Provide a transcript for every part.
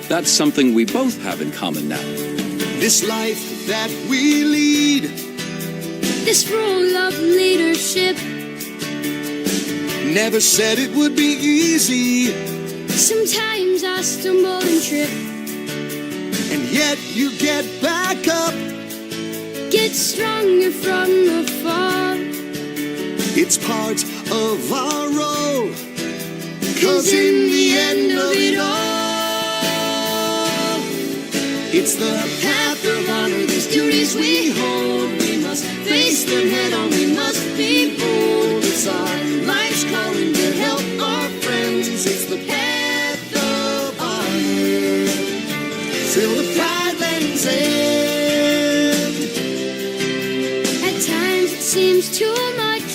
That's something we both have in common now. This life that we lead, this role of leadership, never said it would be easy. Sometimes I stumble and trip, and yet you get back up, get stronger from the fall. It's part of our role, 'cause in the end of it all, it's the path of honor, these duties we hold. We must face them head on, we must be bold. It's our life's calling to help our friends. It's the path of honor, till the pride lands end. At times it seems too much.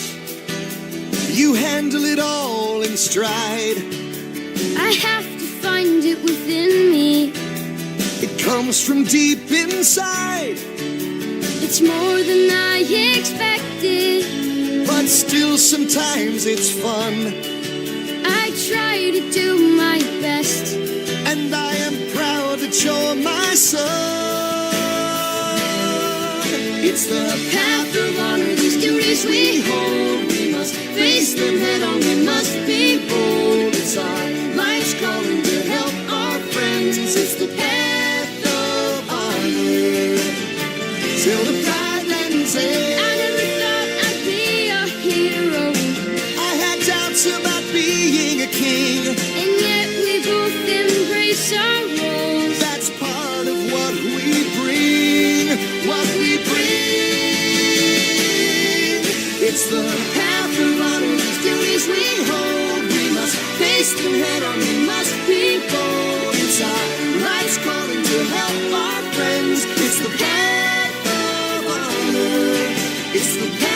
You handle it all in stride. I have to find it within me. It comes from deep inside. It's more than I expected, but still sometimes it's fun. I try to do my best, and I am proud to show my son. It's the path of honor, these duties we hold. We must face them head on, we must be bold. It's our life's calling to help our friends. It's the path of honor, till the pride lands end. I never thought I'd be a hero. I had doubts about being a king, and yet we both embrace our roles. That's part of what we bring, what we bring. It's the path of honor, these duties we hold. We must face them head on, we must be bold. It's our life's calling to help our friends. It's the path of honor, it's the path